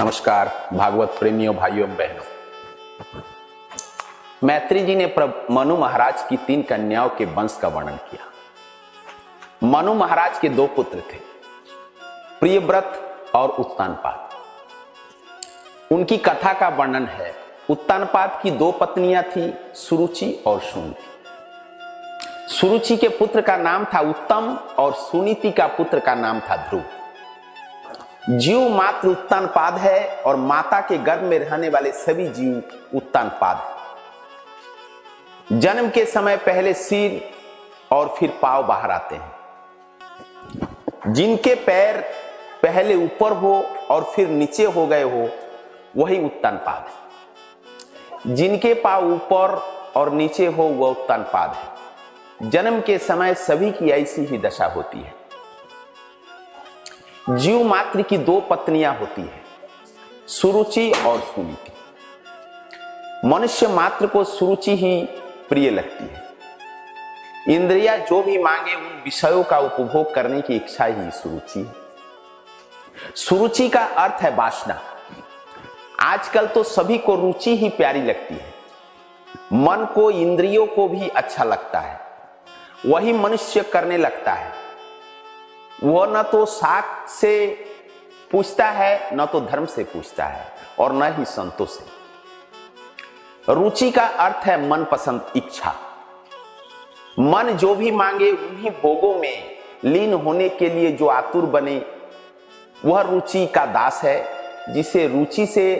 नमस्कार भागवत प्रेमियों, भाइयों एवं बहनों। मैत्री जी ने मनु महाराज की 3 कन्याओं के वंश का वर्णन किया। मनु महाराज के 2 पुत्र थे, प्रियव्रत और उत्तानपाद। उनकी कथा का वर्णन है। उत्तानपाद की 2 पत्नियां थी, सुरुचि और सुनीति। सुरुचि के पुत्र का नाम था उत्तम और सुनीति का पुत्र का नाम था ध्रुव। जीव मात्र उत्तानपाद है और माता के गर्भ में रहने वाले सभी जीव उत्तानपाद है। जन्म के समय पहले सिर और फिर पांव बाहर आते हैं। जिनके पैर पहले ऊपर हो और फिर नीचे हो गए हो वही उत्तानपाद है। जिनके पांव ऊपर और नीचे हो वह उत्तानपाद है। जन्म के समय सभी की ऐसी ही दशा होती है। जीव मात्र की 2 पत्नियां होती है, सुरुचि और सुनीति। मनुष्य मात्र को सुरुचि ही प्रिय लगती है। इंद्रिया जो भी मांगे उन विषयों का उपभोग करने की इच्छा ही सुरुचि है। सुरुचि का अर्थ है वासना। आजकल तो सभी को रुचि ही प्यारी लगती है। मन को, इंद्रियों को भी अच्छा लगता है, वही मनुष्य करने लगता है। वह न तो शास्त्र से पूछता है, न तो धर्म से पूछता है, और न ही संतों से। रुचि का अर्थ है मनपसंद इच्छा। मन जो भी मांगे उन्हीं भोगों में लीन होने के लिए जो आतुर बने वह रुचि का दास है। जिसे रुचि से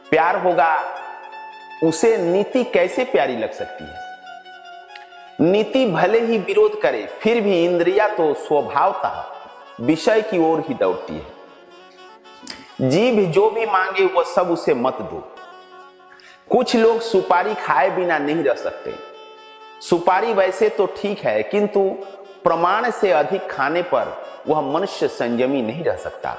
प्यार होगा उसे नीति कैसे प्यारी लग सकती है। नीति भले ही विरोध करे फिर भी इंद्रिया तो स्वभावतः विषय की ओर ही दौड़ती है। जीभ जो भी मांगे वह सब उसे मत दो। कुछ लोग सुपारी खाए बिना नहीं रह सकते। सुपारी वैसे तो ठीक है, किंतु प्रमाण से अधिक खाने पर वह मनुष्य संयमी नहीं रह सकता।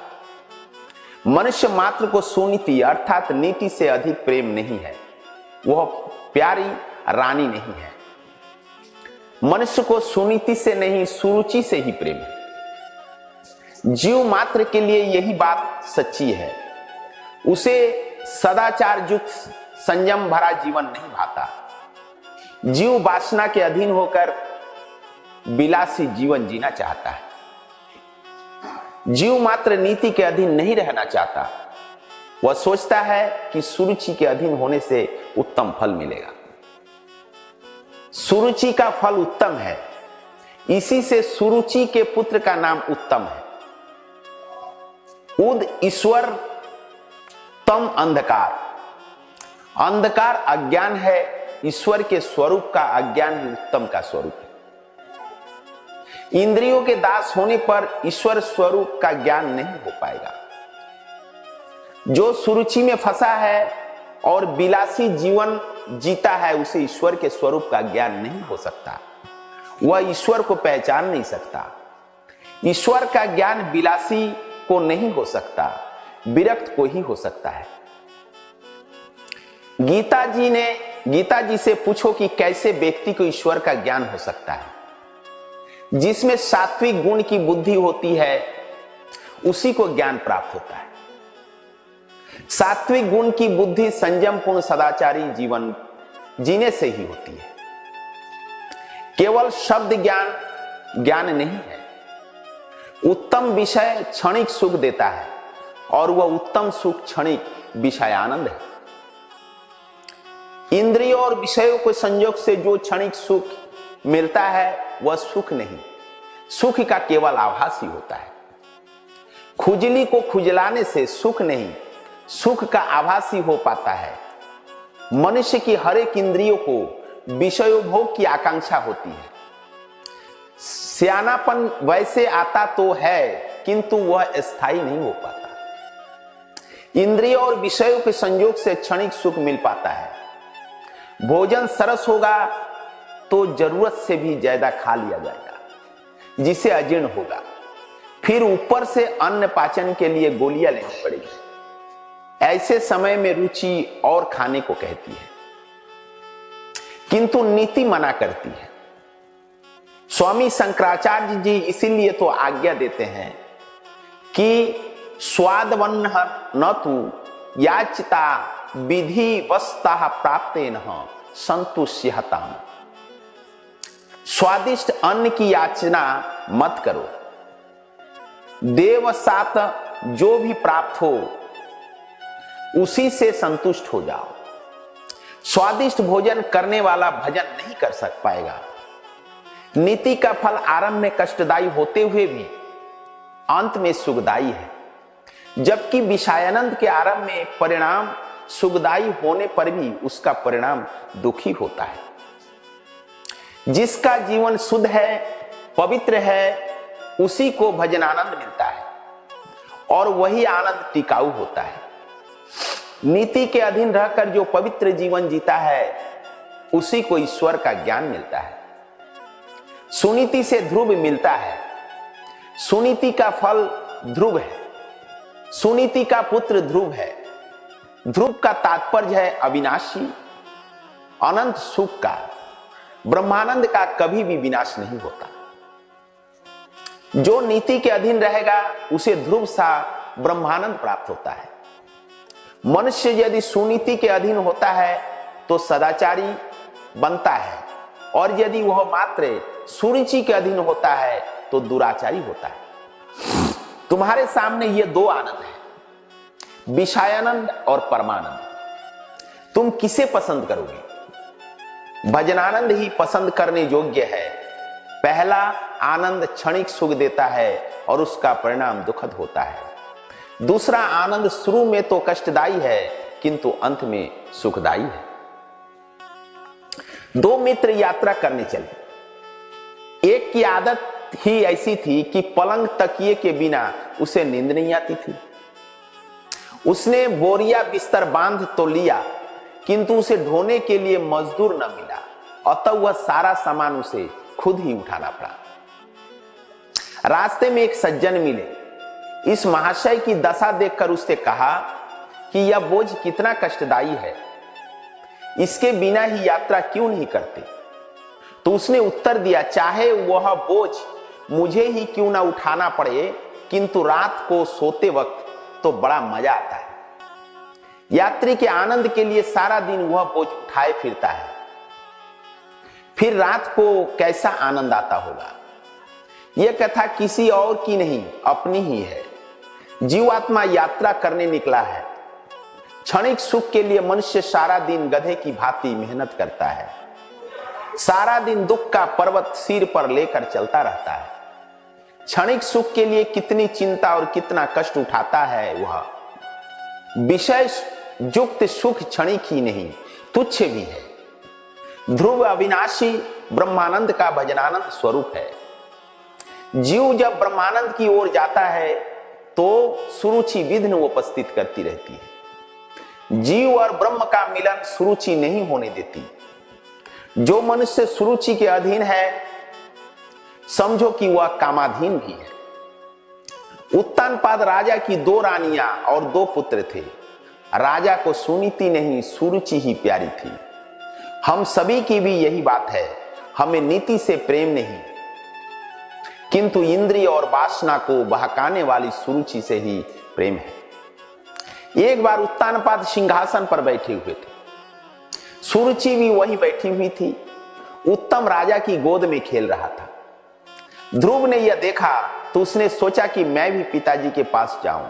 मनुष्य मात्र को सुनीति अर्थात नीति से अधिक प्रेम नहीं है। वह प्यारी रानी नहीं है। मनुष्य को सुनीति से नहीं, सुरुचि से ही प्रेम है। जीव मात्र के लिए यही बात सच्ची है। उसे सदाचार युक्त संयम भरा जीवन नहीं भाता। जीव वासना के अधीन होकर विलासी जीवन जीना चाहता है। जीव मात्र नीति के अधीन नहीं रहना चाहता। वह सोचता है कि सुरुचि के अधीन होने से उत्तम फल मिलेगा। सुरुचि का फल उत्तम है, इसी से सुरुचि के पुत्र का नाम उत्तम है। उद ईश्वर, तम अंधकार। अंधकार अज्ञान है, ईश्वर के स्वरूप का अज्ञान ही उत्तम का स्वरूप है। इंद्रियों के दास होने पर ईश्वर स्वरूप का ज्ञान नहीं हो पाएगा। जो सुरुचि में फंसा है और विलासी जीवन जीता है उसे ईश्वर के स्वरूप का ज्ञान नहीं हो सकता। वह ईश्वर को पहचान नहीं सकता। ईश्वर का ज्ञान विलासी को नहीं हो सकता, विरक्त को ही हो सकता है। गीता जी से पूछो कि कैसे व्यक्ति को ईश्वर का ज्ञान हो सकता है। जिसमें सात्विक गुण की बुद्धि होती है उसी को ज्ञान प्राप्त होता है। सात्विक गुण की बुद्धि संयम पूर्ण सदाचारी जीवन जीने से ही होती है। केवल शब्द ज्ञान नहीं है। उत्तम विषय क्षणिक सुख देता है और वह उत्तम सुख क्षणिक विषय आनंद है। इंद्रियों और विषयों के संयोग से जो क्षणिक सुख मिलता है वह सुख नहीं, सुख का केवल आभास ही होता है। खुजली को खुजलाने से सुख नहीं, सुख का आभास ही हो पाता है। मनुष्य की हर एक इंद्रियों को विषयोभोग की आकांक्षा होती है। सियानापन वैसे आता तो है किंतु वह स्थायी नहीं हो पाता। इंद्रियों और विषयों के संयोग से क्षणिक सुख मिल पाता है। भोजन सरस होगा तो जरूरत से भी ज्यादा खा लिया जाएगा, जिसे अजीर्ण होगा। फिर ऊपर से अन्न पाचन के लिए गोलियां लेनी पड़ेगी। ऐसे समय में रुचि और खाने को कहती है, किंतु नीति मना करती है। स्वामी शंकराचार्य जी इसीलिए तो आज्ञा देते हैं कि स्वादवन्न न तु याचिता विधि वस्ता प्राप्तेन संतुष्यताम। स्वादिष्ट अन्न की याचना मत करो, देवसात जो भी प्राप्त हो उसी से संतुष्ट हो जाओ। स्वादिष्ट भोजन करने वाला भजन नहीं कर सक पाएगा। नीति का फल आरंभ में कष्टदायी होते हुए भी अंत में सुखदायी है, जबकि विषयानंद के आरंभ में परिणाम सुखदायी होने पर भी उसका परिणाम दुखी होता है। जिसका जीवन शुद्ध है, पवित्र है, उसी को भजन आनंद मिलता है और वही आनंद टिकाऊ होता है। नीति के अधीन रहकर जो पवित्र जीवन जीता है उसी को ईश्वर का ज्ञान मिलता है। सुनीति से ध्रुव मिलता है। सुनीति का फल ध्रुव है। सुनीति का पुत्र ध्रुव है। ध्रुव का तात्पर्य है अविनाशी अनंत सुख का। ब्रह्मानंद का कभी भी विनाश नहीं होता। जो नीति के अधीन रहेगा उसे ध्रुव सा ब्रह्मानंद प्राप्त होता है। मनुष्य यदि सुनीति के अधीन होता है तो सदाचारी बनता है, और यदि वह मात्र सुरुचि के अधीन होता है तो दुराचारी होता है। तुम्हारे सामने ये दो आनंद है, विषयानंद और परमानंद। तुम किसे पसंद करोगे? भजनानंद ही पसंद करने योग्य है। पहला आनंद क्षणिक सुख देता है और उसका परिणाम दुखद होता है। दूसरा आनंद शुरू में तो कष्टदायी है किंतु अंत में सुखदायी है। दो मित्र यात्रा करने चले। एक की आदत ही ऐसी थी कि पलंग तकिए के बिना उसे नींद नहीं आती थी। उसने बोरिया बिस्तर बांध तो लिया किंतु उसे ढोने के लिए मजदूर न मिला, अतः वह सारा सामान उसे खुद ही उठाना पड़ा। रास्ते में एक सज्जन मिले। इस महाशय की दशा देखकर उससे कहा कि यह बोझ कितना कष्टदायी है, इसके बिना ही यात्रा क्यों नहीं करते? तो उसने उत्तर दिया, चाहे वह बोझ मुझे ही क्यों ना उठाना पड़े, किंतु रात को सोते वक्त तो बड़ा मजा आता है। यात्री के आनंद के लिए सारा दिन वह बोझ उठाए फिरता है, फिर रात को कैसा आनंद आता होगा। यह कथा किसी और की नहीं, अपनी ही है। जीवात्मा यात्रा करने निकला है। क्षणिक सुख के लिए मनुष्य सारा दिन गधे की भांति मेहनत करता है। सारा दिन दुख का पर्वत सिर पर लेकर चलता रहता है। क्षणिक सुख के लिए कितनी चिंता और कितना कष्ट उठाता है वह। विषय युक्त सुख क्षणिक ही नहीं, तुच्छ भी है। ध्रुव अविनाशी ब्रह्मानंद का भजनानंद स्वरूप है। जीव जब ब्रह्मानंद की ओर जाता है तो सुरुचि विघ्न उपस्थित करती रहती है। जीव और ब्रह्म का मिलन सुरुचि नहीं होने देती। जो मनुष्य सुरुचि के अधीन है समझो कि वह कामाधीन भी है। उत्तानपाद राजा की दो रानियां और दो पुत्र थे। राजा को सुनीति नहीं सुरुचि ही प्यारी थी। हम सभी की भी यही बात है। हमें नीति से प्रेम नहीं, किंतु इंद्रिय और वासना को बहकाने वाली सुरुचि से ही प्रेम है। एक बार उत्तानपाद सिंहासन पर बैठे हुए थे। सुरुचि भी वहीं बैठी हुई थी। उत्तम राजा की गोद में खेल रहा था। ध्रुव ने यह देखा तो उसने सोचा कि मैं भी पिताजी के पास जाऊं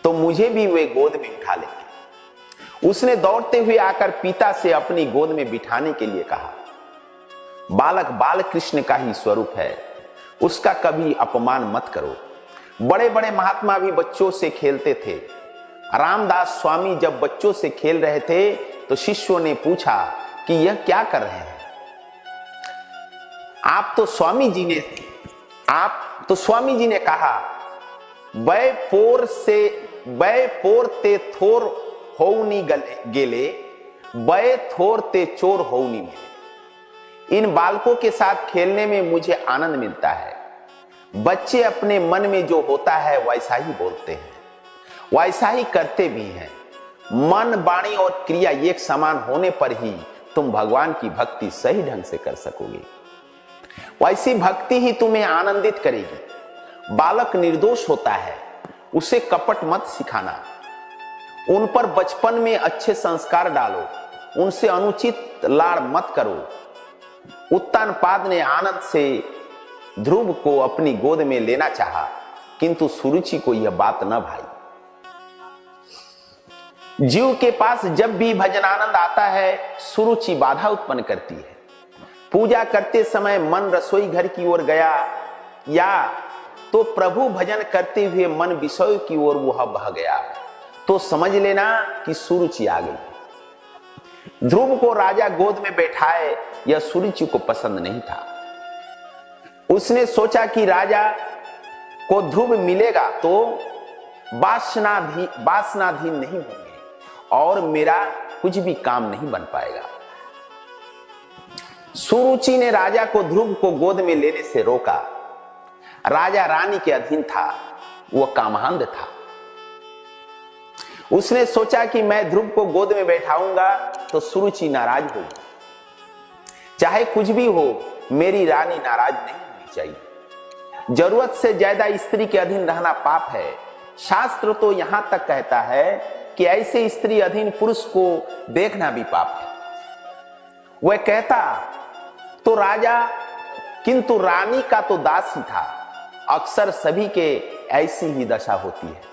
तो मुझे भी वे गोद में उठा लेंगे। उसने दौड़ते हुए आकर पिता से अपनी गोद में बिठाने के लिए कहा। बालक बाल कृष्ण का ही स्वरूप है, उसका कभी अपमान मत करो। बड़े बड़े महात्मा भी बच्चों से खेलते थे। रामदास स्वामी जब बच्चों से खेल रहे थे तो शिष्यों ने पूछा कि यह क्या कर रहे हैं? आप तो स्वामी जी ने कहा, बै पोर ते थोर होउनी गेले, बै थोर ते चोर होउनी मिले। इन बालकों के साथ खेलने में मुझे आनंद मिलता है। बच्चे अपने मन में जो होता है वैसा ही बोलते हैं, वैसा ही करते भी हैं। मन, वाणी और क्रिया एक समान होने पर ही तुम भगवान की भक्ति सही ढंग से कर सकोगे। वैसी भक्ति ही तुम्हें आनंदित करेगी। बालक निर्दोष होता है उसे कपट मत सिखाना, उन पर बचपन में अच्छे संस्कार डालो, उनसे अनुचित लाड़ मत करो। उत्तानपाद ने आनंद से ध्रुव को अपनी गोद में लेना चाहा, किंतु सुरुचि को यह बात न भाई। जीव के पास जब भी भजनानंद आता है, सुरुचि बाधा उत्पन्न करती है। पूजा करते समय मन रसोई घर की ओर गया, या तो प्रभु भजन करते हुए मन विषय की ओर वह बह गया, तो समझ लेना कि सुरुचि आ गई। ध्रुव को राजा गोद में बैठाए, यह सुरुचि को पसंद नहीं था। उसने सोचा कि राजा को ध्रुव मिलेगा तो वासनाधीन नहीं होंगे और मेरा कुछ भी काम नहीं बन पाएगा। सुरुचि ने राजा को ध्रुव को गोद में लेने से रोका। राजा रानी के अधीन था, वह कामांध था। उसने सोचा कि मैं ध्रुव को गोद में बैठाऊंगा तो सुरुचि नाराज होगी। चाहे कुछ भी हो, मेरी रानी नाराज नहीं होनी चाहिए। जरूरत से ज्यादा स्त्री के अधीन रहना पाप है। शास्त्र तो यहां तक कहता है कि ऐसे स्त्री अधीन पुरुष को देखना भी पाप है। वह कहता तो राजा, किंतु रानी का तो दास ही था। अक्सर सभी के ऐसी ही दशा होती है।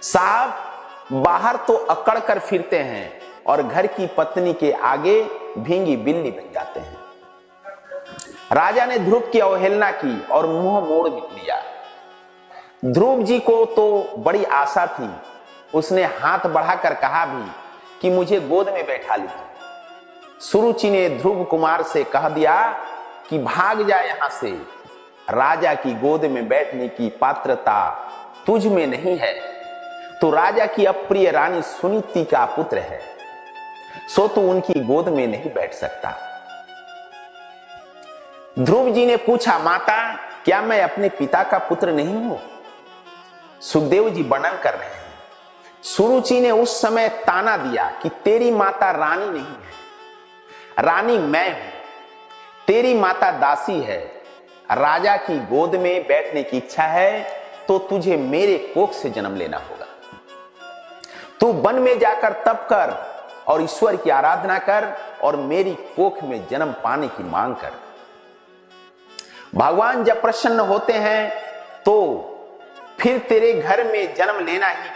साहब बाहर तो अकड़ कर फिरते हैं और घर की पत्नी के आगे भींगी बिल्ली बन जाते हैं। राजा ने ध्रुव की अवहेलना की और मुंह मोड़ लिया। ध्रुव जी को तो बड़ी आशा थी। उसने हाथ बढ़ाकर कहा भी कि मुझे गोद में बैठा लीजिए। सुरुचि ने ध्रुव कुमार से कह दिया कि भाग जा यहां से। राजा की गोद में बैठने की पात्रता तुझ में नहीं है, तो राजा की अप्रिय रानी सुनीति का पुत्र है, सो तू उनकी गोद में नहीं बैठ सकता। ध्रुव जी ने पूछा, माता क्या मैं अपने पिता का पुत्र नहीं हूं? सुखदेव जी वर्णन कर रहे हैं। सुरुचि ने उस समय ताना दिया कि तेरी माता रानी नहीं है, रानी मैं हूं। तेरी माता दासी है। राजा की गोद में बैठने की इच्छा है तो तुझे मेरे कोख से जन्म लेना होगा। तू वन में जाकर तप कर और ईश्वर की आराधना कर और मेरी कोख में जन्म पाने की मांग कर। भगवान जब प्रसन्न होते हैं तो फिर तेरे घर में जन्म लेना ही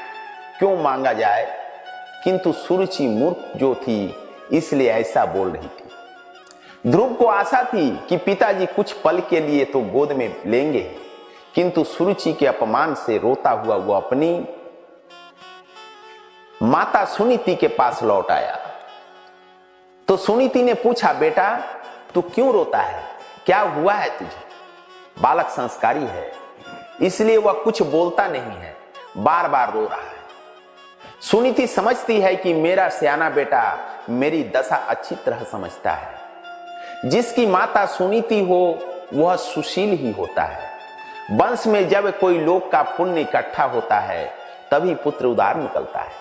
क्यों मांगा जाए? किंतु सुरुचि मूर्ख जो थी, इसलिए ऐसा बोल रही थी। ध्रुव को आशा थी कि पिताजी कुछ पल के लिए तो गोद में लेंगे, किंतु सुरुचि के अपमान से रोता हुआ वो अपनी माता सुनीति के पास लौट आया। तो सुनीति ने पूछा, बेटा तू क्यों रोता है? क्या हुआ है तुझे? बालक संस्कारी है, इसलिए वह कुछ बोलता नहीं है, बार बार रो रहा है। सुनीति समझती है कि मेरा सियाना बेटा मेरी दशा अच्छी तरह समझता है। जिसकी माता सुनीति हो वह सुशील ही होता है। वंश में जब कोई लोक का पुण्य इकट्ठा होता है तभी पुत्र उदार निकलता है।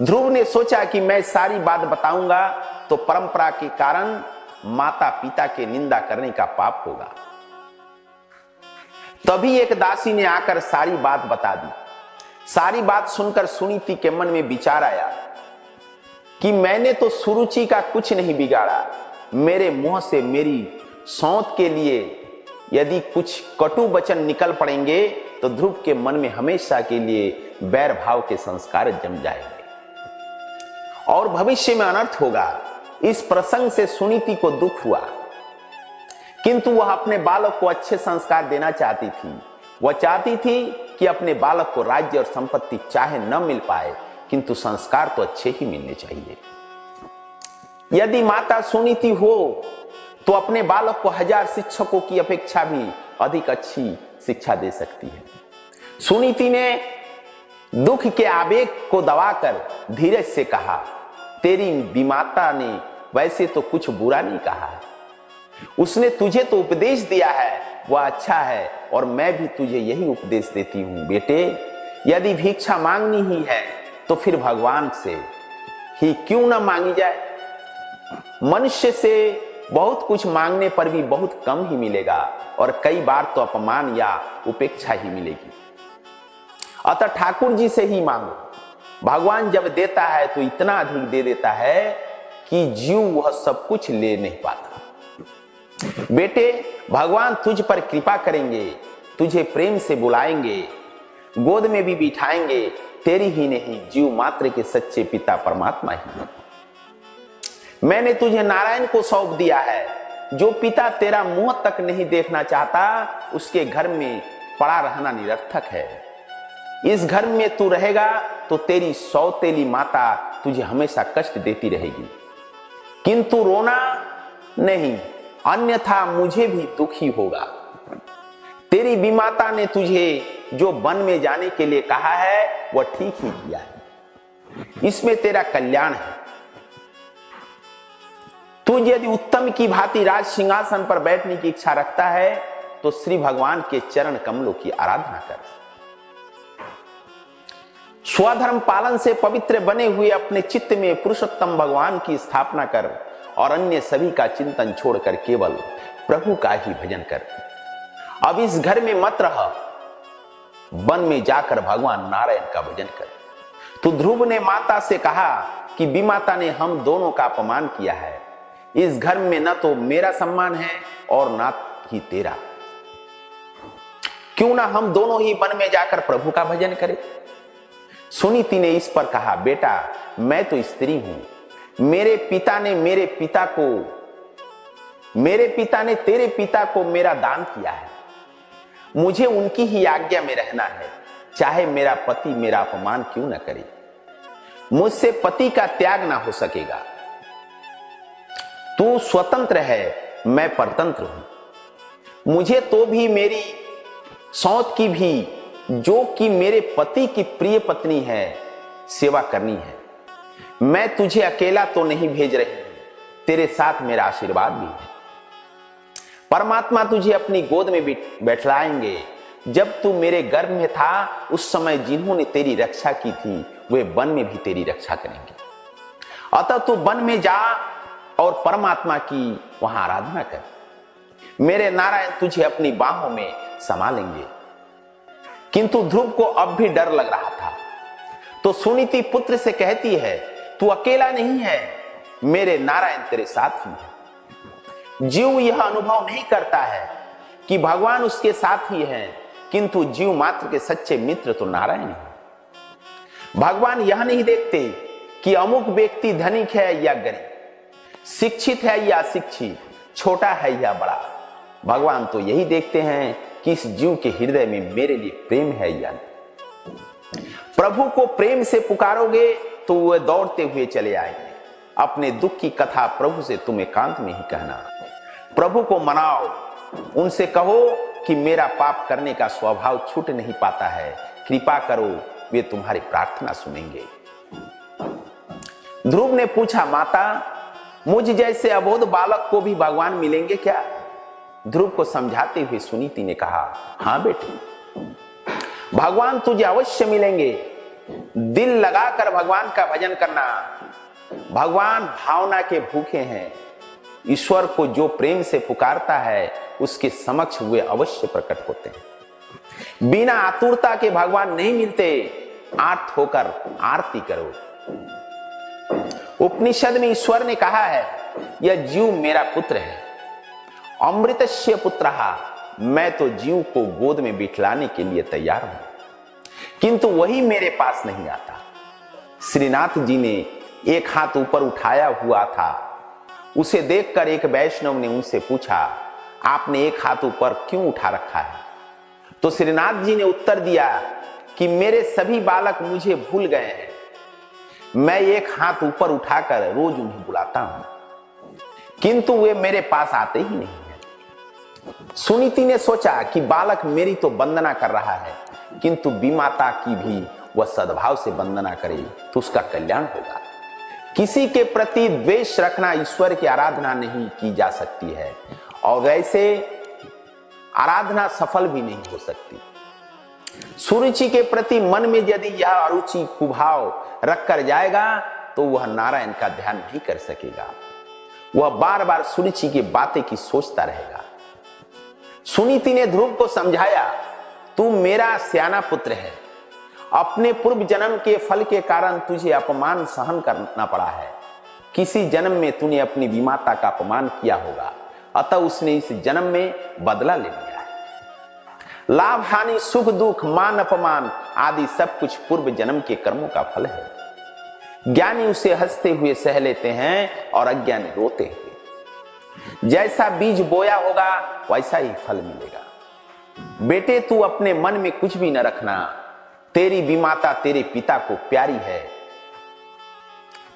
ध्रुव ने सोचा कि मैं सारी बात बताऊंगा तो परंपरा के कारण माता पिता के निंदा करने का पाप होगा। तभी एक दासी ने आकर सारी बात बता दी। सारी बात सुनकर सुनीति के मन में विचार आया कि मैंने तो सुरुचि का कुछ नहीं बिगाड़ा। मेरे मुंह से मेरी सौंत के लिए यदि कुछ कटु वचन निकल पड़ेंगे तो ध्रुव के मन में हमेशा के लिए बैर भाव के संस्कार जम जाएंगे और भविष्य में अनर्थ होगा। इस प्रसंग से सुनीति को दुख हुआ, किंतु वह अपने बालक को अच्छे संस्कार देना चाहती थी। वह चाहती थी कि अपने बालक को राज्य और संपत्ति चाहे न मिल पाए, किंतु संस्कार तो अच्छे ही मिलने चाहिए। यदि माता सुनीति हो तो अपने बालक को 1000 शिक्षकों की अपेक्षा भी अधिक अच्छी शिक्षा दे सकती है। सुनीति ने दुख के आवेग को दबाकर धीरज से कहा, तेरी विमाता ने वैसे तो कुछ बुरा नहीं कहा है। उसने तुझे तो उपदेश दिया है, वह अच्छा है, और मैं भी तुझे यही उपदेश देती हूं। बेटे, यदि भिक्षा मांगनी ही है तो फिर भगवान से ही क्यों ना मांगी जाए। मनुष्य से बहुत कुछ मांगने पर भी बहुत कम ही मिलेगा और कई बार तो अपमान या उपेक्षा ही मिलेगी। अतः ठाकुर जी से ही मांगो। भगवान जब देता है तो इतना अधिक दे देता है कि जीव वह सब कुछ ले नहीं पाता। बेटे, भगवान तुझ पर कृपा करेंगे, तुझे प्रेम से बुलाएंगे, गोद में भी बिठाएंगे। तेरी ही नहीं, जीव मात्र के सच्चे पिता परमात्मा ही है। मैंने तुझे नारायण को सौंप दिया है। जो पिता तेरा मुंह तक नहीं देखना चाहता, उसके घर में पड़ा रहना निरर्थक है। इस घर में तू रहेगा तो तेरी सौतेली माता तुझे हमेशा कष्ट देती रहेगी, किंतु रोना नहीं, अन्यथा मुझे भी दुखी होगा। तेरी विमाता ने तुझे जो वन में जाने के लिए कहा है वह ठीक ही किया है, इसमें तेरा कल्याण है। तू यदि उत्तम की भांति राज सिंहासन पर बैठने की इच्छा रखता है तो श्री भगवान के चरण कमलों की आराधना कर। स्वधर्म पालन से पवित्र बने हुए अपने चित्त में पुरुषोत्तम भगवान की स्थापना कर और अन्य सभी का चिंतन छोड़कर केवल प्रभु का ही भजन कर। अब इस घर में मत रह, वन में जाकर भगवान नारायण का भजन कर। तो ध्रुव ने माता से कहा कि विमाता ने हम दोनों का अपमान किया है। इस घर में न तो मेरा सम्मान है और न ही तेरा। क्यों ना हम दोनों ही वन में जाकर प्रभु का भजन करें। सुनीति ने इस पर कहा, बेटा मैं तो स्त्री हूं। मेरे पिता ने तेरे पिता को मेरा दान किया है। मुझे उनकी ही आज्ञा में रहना है, चाहे मेरा पति मेरा अपमान क्यों न करे। मुझसे पति का त्याग ना हो सकेगा। तू स्वतंत्र है, मैं परतंत्र हूं। मुझे तो भी मेरी सौत की भी, जो कि मेरे पति की प्रिय पत्नी है, सेवा करनी है। मैं तुझे अकेला तो नहीं भेज रही हूं, तेरे साथ मेरा आशीर्वाद भी है। परमात्मा तुझे अपनी गोद में बैठलाएंगे। जब तू मेरे गर्भ में था उस समय जिन्होंने तेरी रक्षा की थी वे वन में भी तेरी रक्षा करेंगे। अतः तू वन में जा और परमात्मा की वहां आराधना कर। मेरे नारायण तुझे अपनी बाहों में संभालेंगे। किंतु ध्रुव को अब भी डर लग रहा था, तो सुनीति पुत्र से कहती है, तू अकेला नहीं है, मेरे नारायण तेरे साथ ही है। जीव यह अनुभव नहीं करता है कि भगवान उसके साथ ही हैं, किंतु जीव मात्र के सच्चे मित्र तो नारायण है। भगवान यह नहीं देखते कि अमुक व्यक्ति धनिक है या गरीब, शिक्षित है या अशिक्षित, छोटा है या बड़ा। भगवान तो यही देखते हैं कि इस जीव के हृदय में मेरे लिए प्रेम है या नहीं। प्रभु को प्रेम से पुकारोगे तो वे दौड़ते हुए चले आएंगे। अपने दुख की कथा प्रभु से तुम एकांत में ही कहना। प्रभु को मनाओ, उनसे कहो कि मेरा पाप करने का स्वभाव छूट नहीं पाता है, कृपा करो, वे तुम्हारी प्रार्थना सुनेंगे। ध्रुव ने पूछा, माता मुझ जैसे अबोध बालक को भी भगवान मिलेंगे क्या? ध्रुव को समझाते हुए सुनीति ने कहा, हां बेटे, भगवान तुझे अवश्य मिलेंगे। दिल लगाकर भगवान का भजन करना। भगवान भावना के भूखे हैं। ईश्वर को जो प्रेम से पुकारता है उसके समक्ष वे अवश्य प्रकट होते हैं। बिना आतुरता के भगवान नहीं मिलते। आर्त होकर आरती करो। उपनिषद में ईश्वर ने कहा है, यह जीव मेरा पुत्र है, अमृतस्य पुत्रः। मैं तो जीव को गोद में बिठलाने के लिए तैयार हूं, किंतु वही मेरे पास नहीं आता। श्रीनाथ जी ने एक हाथ ऊपर उठाया हुआ था। उसे देखकर एक वैष्णव ने उनसे पूछा, आपने एक हाथ ऊपर क्यों उठा रखा है? तो श्रीनाथ जी ने उत्तर दिया कि मेरे सभी बालक मुझे भूल गए हैं। मैं एक हाथ ऊपर उठाकर रोज उन्हें बुलाता हूं, किंतु वे मेरे पास आते ही नहीं है। सुनीति ने सोचा कि बालक मेरी तो वंदना कर रहा है, किंतु विमाता की भी वह सद्भाव से वंदना करे तो उसका कल्याण होगा। किसी के प्रति द्वेष रखना ईश्वर की आराधना नहीं की जा सकती है, और वैसे आराधना सफल भी नहीं हो सकती। सुरुचि के प्रति मन में यदि यह अरुचि कुभाव रखकर जाएगा तो वह नारायण का ध्यान नहीं कर सकेगा। वह बार बार सुरुचि की बातें की सोचता रहेगा। सुनीति ने ध्रुव को समझाया, तू मेरा सियाना पुत्र है अपने पूर्व जन्म के फल के कारण तुझे अपमान सहन करना पड़ा है। किसी जन्म में तूने अपनी विमाता का अपमान किया होगा, अतः उसने इस जन्म में बदला ले लिया है। लाभ हानि सुख दुख मान अपमान आदि सब कुछ पूर्व जन्म के कर्मों का फल है। ज्ञानी उसे हंसते हुए सह लेते हैं और अज्ञानी रोते हैं। जैसा बीज बोया होगा वैसा ही फल मिलेगा। बेटे तू अपने मन में कुछ भी न रखना, तेरी विमाता तेरे पिता को प्यारी है।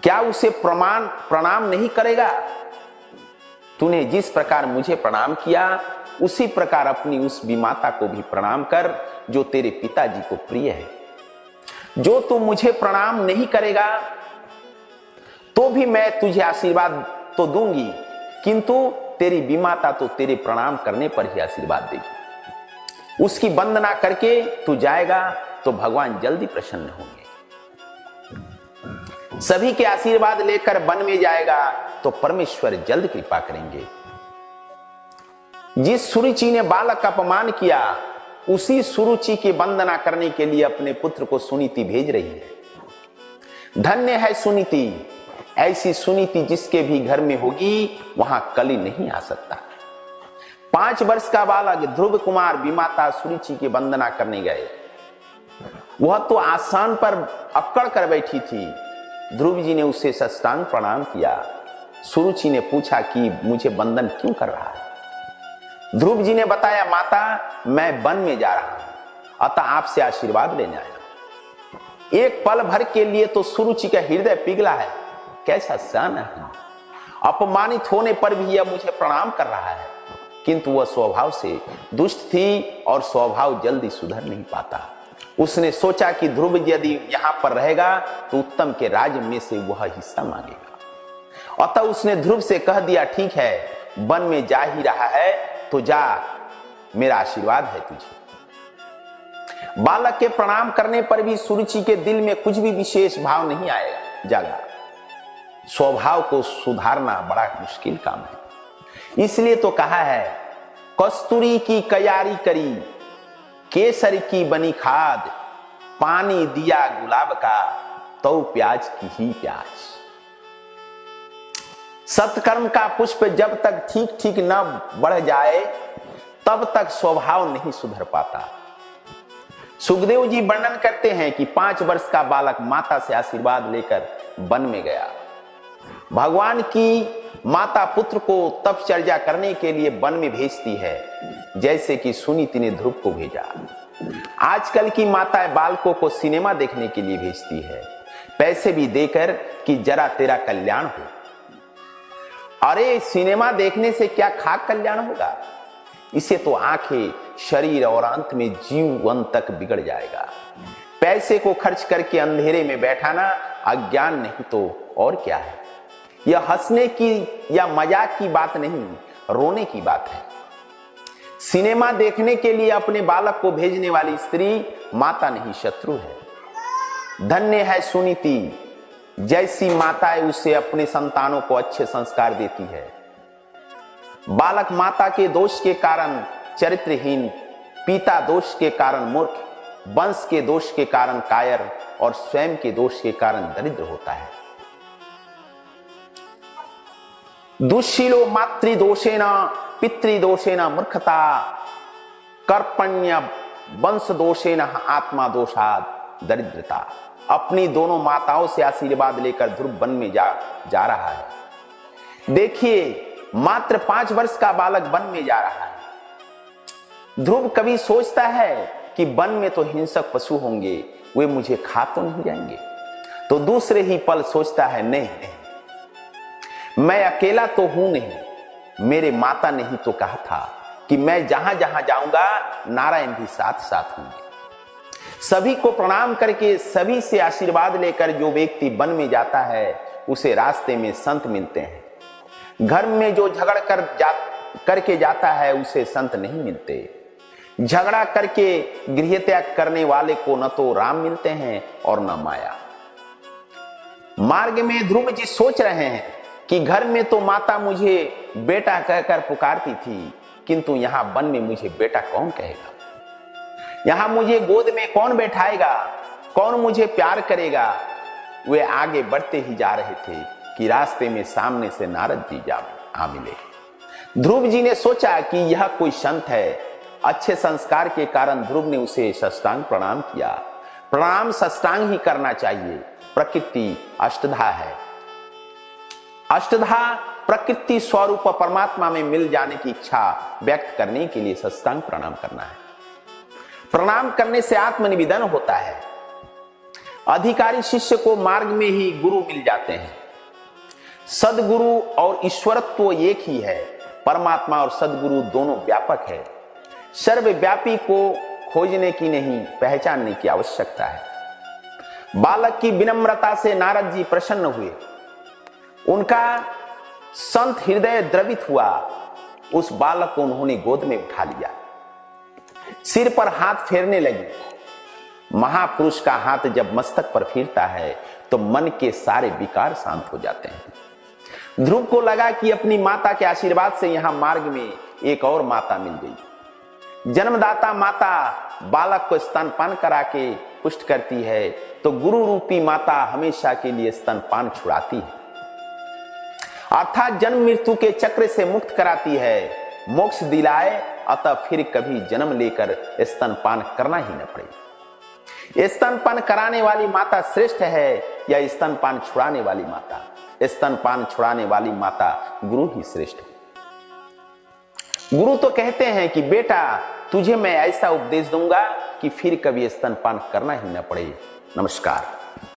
क्या उसे प्रणाम नहीं करेगा? तूने जिस प्रकार मुझे प्रणाम किया उसी प्रकार अपनी उस विमाता को भी प्रणाम कर जो तेरे पिताजी को प्रिय है। जो तू मुझे प्रणाम नहीं करेगा तो भी मैं तुझे आशीर्वाद तो दूंगी, किंतु तेरी विमाता तो तेरे प्रणाम करने पर ही आशीर्वाद देगी। उसकी वंदना करके तू जाएगा तो भगवान जल्दी प्रसन्न होंगे। सभी के आशीर्वाद लेकर वन में जाएगा तो परमेश्वर जल्द कृपा करेंगे। जिस सुरुचि ने बालक का अपमान किया उसी सुरुचि की वंदना करने के लिए अपने पुत्र को सुनीति भेज रही है। धन्य है सुनीति, ऐसी सुनीति जिसके भी घर में होगी वहां कली नहीं आ सकता। 5 वर्ष का बालक ध्रुव कुमार विमाता सुरुचि की वंदना करने गए। वह तो आसन पर अक्कड़ कर बैठी थी। ध्रुव जी ने उसे साष्टांग प्रणाम किया। सुरुचि ने पूछा कि मुझे वंदन क्यों कर रहा है? ध्रुव जी ने बताया, माता मैं वन में जा रहा हूं, अतः आपसे आशीर्वाद लेने आया। एक पल भर के लिए तो सुरुचि का हृदय पिघला है। कैसा सन है, अपमानित होने पर भी यह मुझे प्रणाम कर रहा है। किंतु वह स्वभाव से दुष्ट थी और स्वभाव जल्दी सुधर नहीं पाता। उसने सोचा कि ध्रुव यदि यहां पर रहेगा तो उत्तम के राज्य में से वह हिस्सा मांगेगा। अतः उसने ध्रुव से कह दिया, ठीक है, वन में जा ही रहा है तो जा, मेरा आशीर्वाद है तुझे। बालक के प्रणाम करने पर भी सुरुचि के दिल में कुछ भी विशेष भाव नहीं आएगा जागा। स्वभाव को सुधारना बड़ा मुश्किल काम है। इसलिए तो कहा है, कस्तूरी की कयारी करी, केसर की बनी खाद, पानी दिया गुलाब का, तो प्याज की ही प्याज। सत्कर्म का पुष्प जब तक ठीक ठीक न बढ़ जाए तब तक स्वभाव नहीं सुधर पाता। सुखदेव जी वर्णन करते हैं कि 5 वर्ष का बालक माता से आशीर्वाद लेकर वन में गया। भगवान की माता पुत्र को तपचर्या करने के लिए वन में भेजती है, जैसे कि सुनीति ने ध्रुव को भेजा। आजकल की माताएं बालकों को सिनेमा देखने के लिए भेजती है, पैसे भी देकर कि जरा तेरा कल्याण हो। अरे सिनेमा देखने से क्या खाक कल्याण होगा? इसे तो आंखें, शरीर और अंत में जीवन तक बिगड़ जाएगा। पैसे को खर्च करके अंधेरे में बैठाना अज्ञान नहीं तो और क्या है। यह हंसने की या मजाक की बात नहीं, रोने की बात है। सिनेमा देखने के लिए अपने बालक को भेजने वाली स्त्री माता नहीं शत्रु है। धन्य है सुनीति, जैसी माताएं उसे अपने संतानों को अच्छे संस्कार देती है। बालक माता के दोष के कारण चरित्रहीन, पिता दोष के कारण मूर्ख, वंश के दोष के कारण कायर और स्वयं के दोष के कारण दरिद्र होता है। दुष्शीलो मातृदोषेण पितृदोषेण मूर्खता, कर्पण्य वंश दोषेण आत्मा दोषाद दरिद्रता। अपनी दोनों माताओं से आशीर्वाद लेकर ध्रुव वन में जा रहा है। देखिए, मात्र 5 वर्ष का बालक वन में जा रहा है। ध्रुव कभी सोचता है कि वन में तो हिंसक पशु होंगे, वे मुझे खा तो नहीं जाएंगे। तो दूसरे ही पल सोचता है, नहीं, मैं अकेला तो हूं नहीं, मेरे माता ने ही तो कहा था कि मैं जहां जहां जाऊंगा नारायण भी साथ साथ होंगे। सभी को प्रणाम करके सभी से आशीर्वाद लेकर जो व्यक्ति वन में जाता है उसे रास्ते में संत मिलते हैं। घर में जो झगड़ करके जाता है उसे संत नहीं मिलते। झगड़ा करके गृह त्याग करने वाले को न तो राम मिलते हैं और न माया। मार्ग में ध्रुव जी सोच रहे हैं कि घर में तो माता मुझे बेटा कहकर पुकारती थी, किंतु यहां वन में मुझे बेटा कौन कहेगा? यहां मुझे गोद में कौन बैठाएगा? कौन मुझे प्यार करेगा। वे आगे बढ़ते ही जा रहे थे कि रास्ते में सामने से नारद जी आ मिले। ध्रुव जी ने सोचा कि यह कोई संत है। अच्छे संस्कार के कारण ध्रुव ने उसे साष्टांग प्रणाम किया। प्रणाम साष्टांग ही करना चाहिए। प्रकृति अष्टधा है। अष्टधा प्रकृति स्वरूप परमात्मा में मिल जाने की इच्छा व्यक्त करने के लिए साष्टांग प्रणाम करना है। प्रणाम करने से आत्मनिवेदन होता है। अधिकारी शिष्य को मार्ग में ही गुरु मिल जाते हैं। सदगुरु और ईश्वरत्व एक ही है। परमात्मा और सदगुरु दोनों व्यापक है। सर्वव्यापी को खोजने की नहीं, पहचानने की आवश्यकता है। बालक की विनम्रता से नारद जी प्रसन्न हुए। उनका संत हृदय द्रवित हुआ। उस बालक को उन्होंने गोद में उठा लिया, सिर पर हाथ फेरने लगे। महापुरुष का हाथ जब मस्तक पर फिरता है तो मन के सारे विकार शांत हो जाते हैं। ध्रुव को लगा कि अपनी माता के आशीर्वाद से यहां मार्ग में एक और माता मिल गई। जन्मदाता माता बालक को स्तनपान करा के पुष्ट करती है, तो गुरु रूपी माता हमेशा के लिए स्तनपान छुड़ाती है, अर्थात जन्म मृत्यु के चक्र से मुक्त कराती है, मोक्ष दिलाए, अतः फिर कभी जन्म लेकर स्तनपान करना ही न पड़े। स्तनपान कराने वाली माता श्रेष्ठ है या स्तनपान छुड़ाने वाली माता? स्तनपान छुड़ाने वाली माता गुरु ही श्रेष्ठ है। गुरु तो कहते हैं कि बेटा तुझे मैं ऐसा उपदेश दूंगा कि फिर कभी स्तनपान करना ही न पड़े। नमस्कार।